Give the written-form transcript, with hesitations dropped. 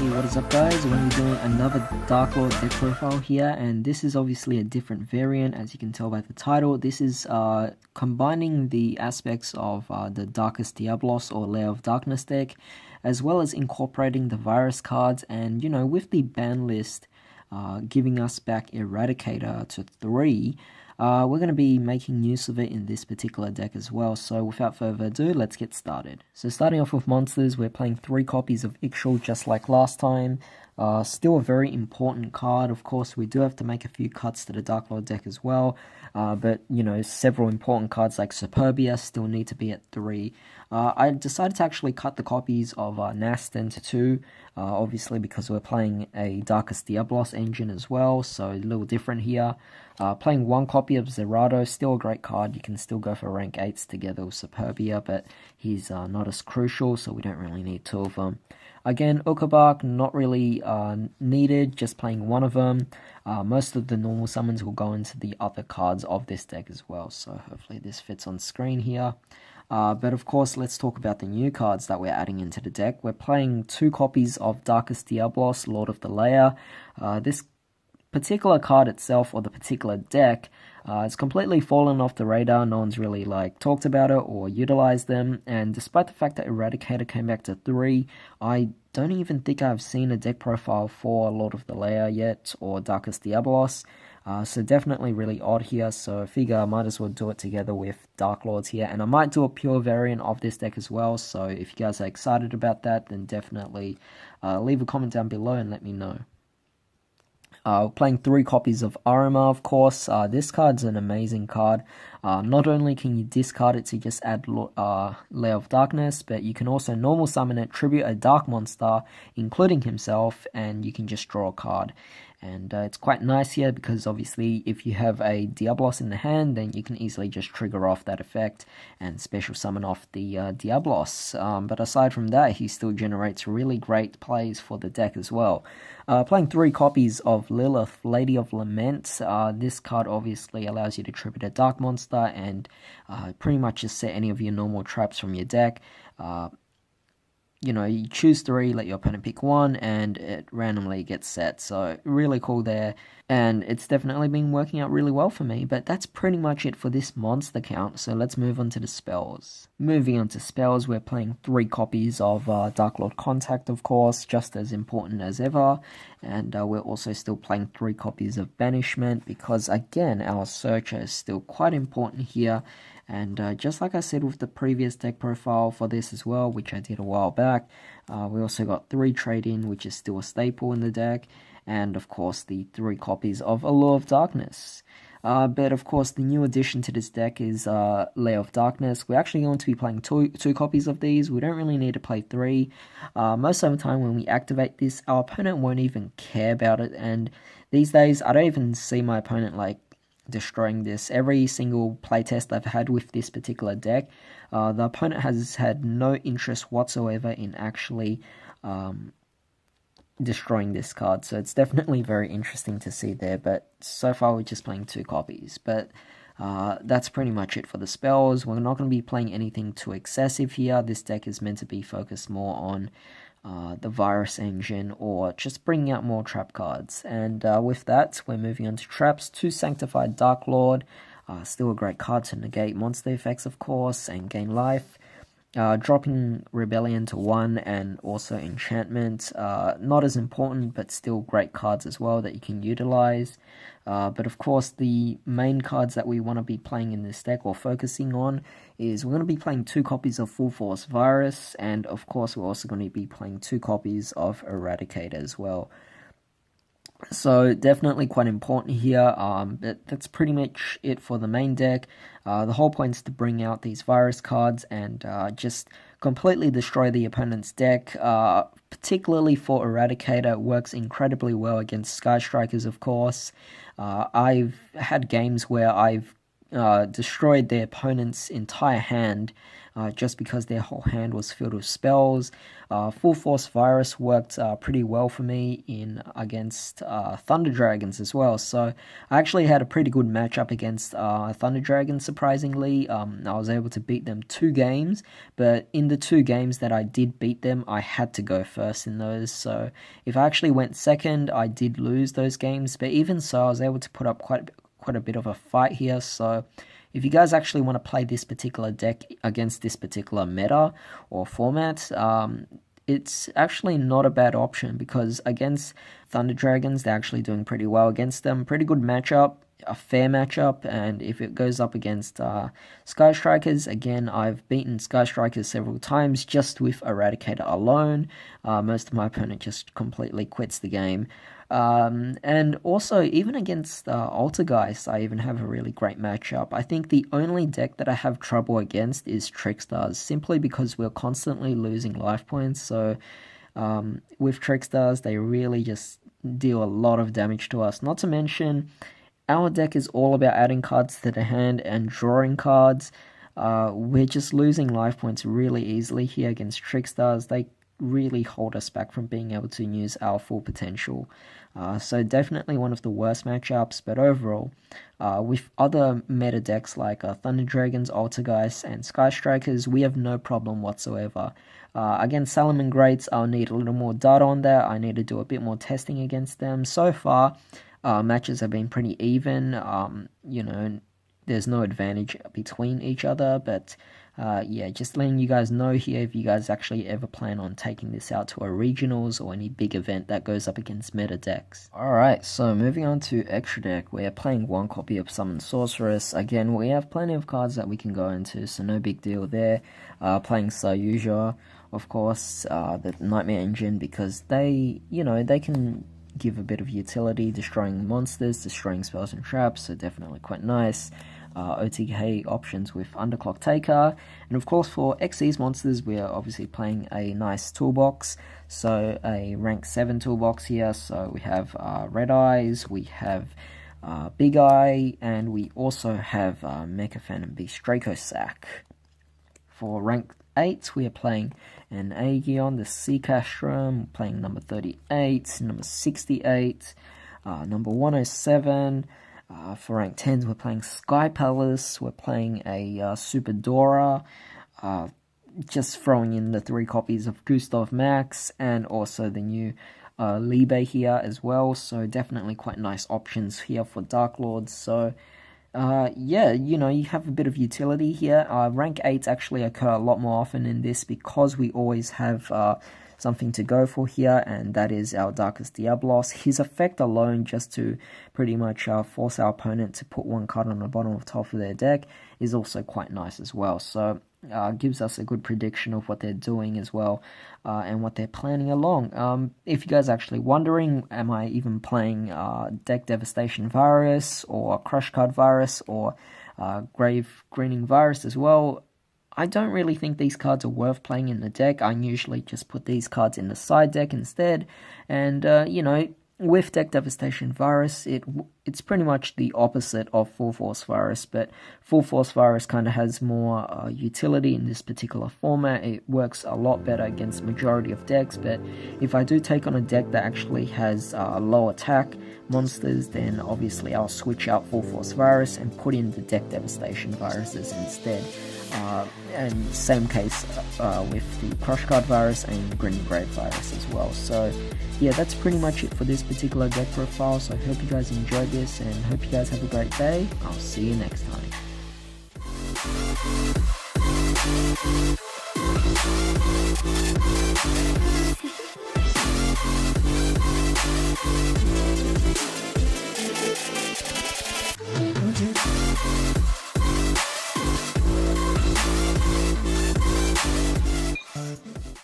What is up, guys? We're going to be doing another Darklord deck profile here, and this is obviously a different variant, as you can tell by the title. This is combining the aspects of the Darkest Diabolos or Lair of Darkness deck, as well as incorporating the virus cards, and with the ban list giving us back Eradicator to 3. We're going to be making use of it in this particular deck as well, so without further ado, let's get started. So starting off with monsters, we're playing 3 copies of Yugioh just like last time. Still a very important card. Of course, we do have to make a few cuts to the Darklord deck as well, but several important cards like Superbia still need to be at 3. I decided to actually cut the copies of Nastin to 2, obviously because we're playing a Darkest Diabolos engine as well, so a little different here. Playing 1 copy of Zerato, still a great card. You can still go for rank 8s together with Superbia, but he's not as crucial, so we don't really need 2 of them. Again, Ukabak, not really needed, just playing 1 of them. Most of the normal summons will go into the other cards of this deck as well, so hopefully this fits on screen here. But of course, let's talk about the new cards that we're adding into the deck. We're playing 2 copies of Darkest Diabolos, Lord of the Lair. This particular card itself, or the particular deck, it's completely fallen off the radar. No one's really talked about it or utilized them, and despite the fact that Eradicator came back to 3, I don't even think I've seen a deck profile for Lord of the Lair yet, or Darkest Diabolos, so definitely really odd here. So I figure I might as well do it together with Darklords here, and I might do a pure variant of this deck as well, so if you guys are excited about that, then definitely leave a comment down below and let me know. Playing 3 copies of Arima, of course. This card's an amazing card. Not only can you discard it to just add Lair of Darkness, but you can also normal summon it, tribute a dark monster, including himself, and you can just draw a card. And it's quite nice here because obviously if you have a Diabolos in the hand, then you can easily just trigger off that effect and special summon off the Diabolos. But aside from that, he still generates really great plays for the deck as well. Playing 3 copies of Lilith, Lady of Lament. This card obviously allows you to tribute a dark monster and pretty much just set any of your normal traps from your deck. You choose 3, let your opponent pick 1, and it randomly gets set. So really cool there, and it's definitely been working out really well for me. But that's pretty much it for this monster count, so let's move on to the spells. Moving on to spells, we're playing 3 copies of Darklord Contact, of course, just as important as ever. And we're also still playing 3 copies of Banishment, because again, our Searcher is still quite important here. And just like I said with the previous deck profile for this as well, which I did a while back, we also got 3 Trade-In, which is still a staple in the deck, and of course the 3 copies of Lair of Darkness. But of course the new addition to this deck is Lair of Darkness. We're actually going to be playing two copies of these. We don't really need to play 3. Most of the time when we activate this, our opponent won't even care about it, and these days I don't even see my opponent destroying this. Every single playtest I've had with this particular deck, the opponent has had no interest whatsoever in actually destroying this card, so it's definitely very interesting to see there. But so far we're just playing 2 copies, but that's pretty much it for the spells. We're not going to be playing anything too excessive here. This deck is meant to be focused more on the virus engine, or just bringing out more trap cards. And with that, we're moving on to traps. 2 Sanctified Darklord, still a great card to negate monster effects, of course, and gain life. Dropping Rebellion to 1 and also Enchantment, not as important, but still great cards as well that you can utilize. But of course, the main cards that we want to be playing in this deck, or focusing on, is we're going to be playing 2 copies of Full Force Virus, and of course we're also going to be playing 2 copies of Eradicator as well. So definitely quite important here, but that's pretty much it for the main deck. The whole point is to bring out these virus cards and just completely destroy the opponent's deck. Particularly for Eradicator, it works incredibly well against Sky Strikers, of course. I've had games where I've destroyed their opponent's entire hand just because their whole hand was filled with spells. Full Force Virus worked pretty well for me against Thunder Dragons as well. So I actually had a pretty good matchup against Thunder Dragons, surprisingly. I was able to beat them 2 games, but in the 2 games that I did beat them, I had to go first in those. So if I actually went second, I did lose those games, but even so, I was able to put up quite a bit of a fight here. So if you guys actually want to play this particular deck against this particular meta or format, it's actually not a bad option, because against Thunder Dragons, they're actually doing pretty well against them. Pretty good matchup, a fair matchup, and if it goes up against Sky Strikers, again, I've beaten Sky Strikers several times just with Eradicator alone. Most of my opponent just completely quits the game. And also, even against Altergeist, I even have a really great matchup. I think the only deck that I have trouble against is Trickstars, simply because we're constantly losing life points. So with Trickstars, they really just deal a lot of damage to us. Not to mention, our deck is all about adding cards to the hand and drawing cards. We're just losing life points really easily here against Trickstars. They really hold us back from being able to use our full potential. So definitely one of the worst matchups, but overall, with other meta decks like Thunder Dragons, Altergeist, and Sky Strikers, we have no problem whatsoever. Against Salomon Greats, I'll need a little more data on that. I need to do a bit more testing against them. So far, matches have been pretty even. There's no advantage between each other, but yeah, just letting you guys know here, if you guys actually ever plan on taking this out to a regionals or any big event that goes up against meta decks. Alright, so moving on to extra deck, we're playing 1 copy of Summon Sorceress. Again, we have plenty of cards that we can go into, so no big deal there. Playing Yugioh, of course, the Nightmare Engine, because they can give a bit of utility, destroying monsters, destroying spells and traps, so definitely quite nice. OTK options with Underclock Taker, and of course for XYZ monsters, we are obviously playing a nice toolbox, so a rank 7 toolbox here. So we have Red Eyes, we have Big Eye, and we also have Mecha Phantom Beast Draco Sack. For rank 8, we are playing an Aegeon, the Sea Castrum, playing number 38, number 68, number 107. For rank 10s, we're playing Sky Palace, we're playing a Super Dora, just throwing in the 3 copies of Gustav Max, and also the new Libe here as well, so definitely quite nice options here for Darklords. So yeah, you have a bit of utility here. Rank 8s actually occur a lot more often in this, because we always have something to go for here, and that is our Darkest Diabolos. His effect alone, just to pretty much force our opponent to put 1 card on the bottom of top of their deck, is also quite nice as well. So gives us a good prediction of what they're doing as well, and what they're planning along. If you guys are actually wondering, am I even playing Deck Devastation Virus, or Crush Card Virus, or Grave Greening Virus as well? I don't really think these cards are worth playing in the deck. I usually just put these cards in the side deck instead. And, with Deck Devastation Virus, it's pretty much the opposite of Full Force Virus, but Full Force Virus kind of has more utility in this particular format. It works a lot better against majority of decks, but if I do take on a deck that actually has low attack monsters, then obviously I'll switch out Full Force Virus and put in the Deck Devastation Viruses instead. And same case with the Crush Card Virus and Grinning Grave Virus as well. So yeah, that's pretty much it for this particular deck profile. So I hope you guys enjoyed this, and hope you guys have a great day. I'll see you next time.